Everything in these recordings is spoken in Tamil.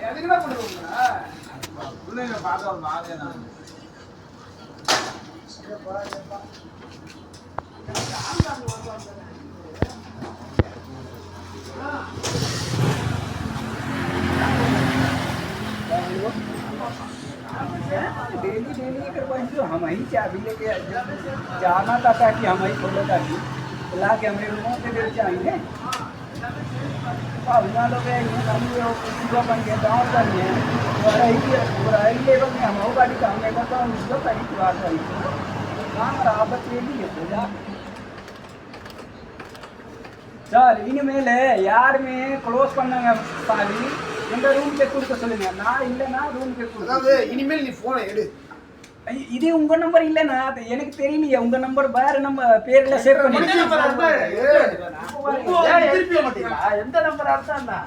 அதுக்கு என்ன பண்ணுவாங்க பிள்ளைங்க பார்க்க ஒரு மாதிரியா நான் डेली डेली करवाएं तो हम ही चाबी लेके जाना था कि हम ही खोलो ताकि ला के हमारे रूमों से दे चाहिए भावना लोग हैं हम लोग पूरा बन गया गाँव बन गया बुराई लेवल में हम गाड़ी काम नहीं करता हम उसको कहीं बात करी काम बराबर डेली है पूजा சார் இனிமேல் யாருமே க்ளோஸ் பண்ணாங்க சாவி எங்க ரூம்க்கு கொடுக்க சொல்லுங்க நான் இல்லைன்னா ரூம்க்கு கொடுக்க அதாவது இனிமேல் நீ போனை எடு இது உங்க நம்பர் இல்லைன்னா எனக்கு தெரியலையே உங்க நம்பர் வேற நம்ம பேர்ல சேவ் பண்ணி எந்த நம்பர் அர்த்தம்னா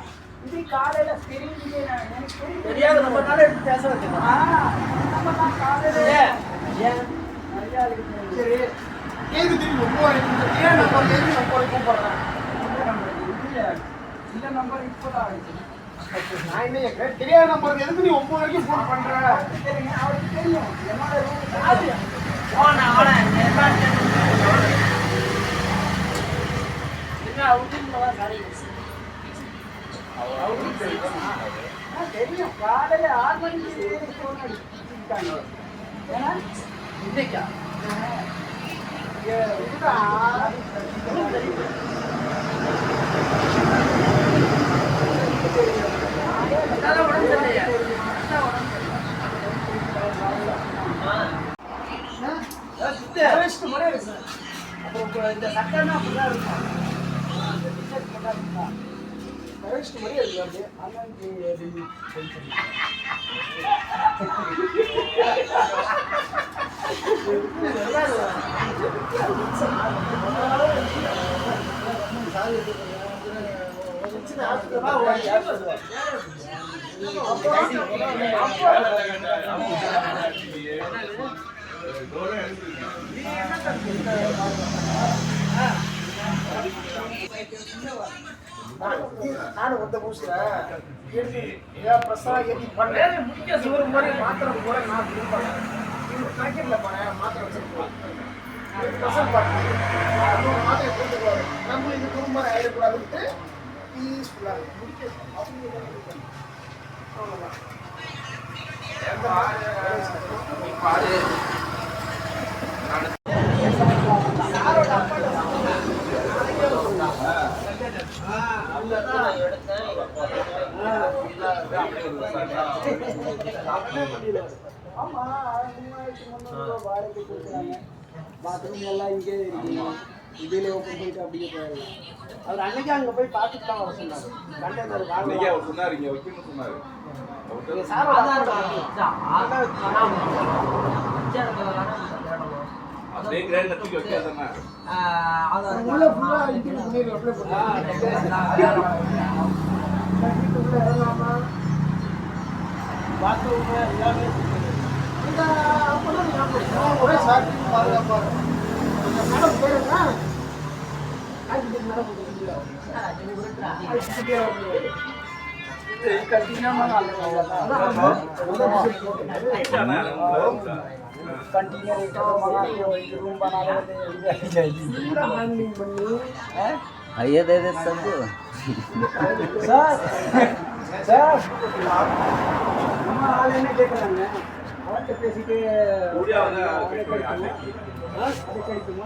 இது காலையில தெரியலையே எனக்கு தெரியாத நம்பர்னால எடுத்து பேச வச்சேன் நம்பர் நான் காலையில ஏன் சரி ஏது திரும்பி ஏன் நம்பர் எது நம்பர் கூப்பிடுறேன் இந்த நம்பர் இப்போதான் ஆயிடுச்சு நான் என்ன தெரியாத நம்பருக்கு எதுக்கு நீ 9 வரைக்கும் ஃபோன் பண்ற சரிங்க அவருக்கு தெரியும் என்னோட ரூம் ஓனா என்ன அவுட்டிங்ல சாரி அவுட்டிங் தெரியும் காலையில 6 மணிக்கு ஃபோன் அடிச்சிட்டாங்க ஏன்னா இன்னைக்கா அப்புறம் இந்த சட்டம்னா அப்படிதான் இருக்கும் கரெக்ட் மாதிரி இருக்கு நானும் ஒத்த பூசுல பிரசா ஏற்றி பண்ணேன் ஒரு முறை மாத்திரை கூட நான் பாக்கெட்ல போனேன் மாத்திரை வச்சிருக்கோம் பிரசல் பார்த்தேன் மாத்திரை கொடுத்துருவாரு நம்ம இது குடும்பம் ஆயிடக்கூடாதுன்ட்டு பீஸ்ஃபுல்லாக முடிக்க அவ்வளோதான் ஆமா 3300 வாடகை கொடுக்குறாங்க பாத்ரூம் எல்லாம் இங்கே இருக்குங்க இதிலே ஓப்பன் போயிட்டு அப்படியே போயிடலாம் அவர் அன்னைக்கு அங்கே போய் பார்த்துட்டு தான் வர சொன்னார் கண்டெய்னர் வாங்க அவர் சொன்னார் இங்கே வைக்கணும்னு சொன்னார் சார் அதே கிரேட் நெட்வொர்க் வைக்காதன்னா உள்ள ஃபுல்லா இன்டர்நெட் பண்ணிரு அப்ளை பண்ணா பாத்ரூம் எல்லாமே இந்த அப்பதான் நான் ஒரே சார்ட் பாருங்க மேடம் போறேன் ஆகிட்டு மேடம் போறீங்க कंटिन्यू मंगा कंटिन्यू रूम बना आइए दे दे सबको सर सर हम आले ने देख रहे हैं और कैपेसिटी पूरा आने हां अरे कहीं तुम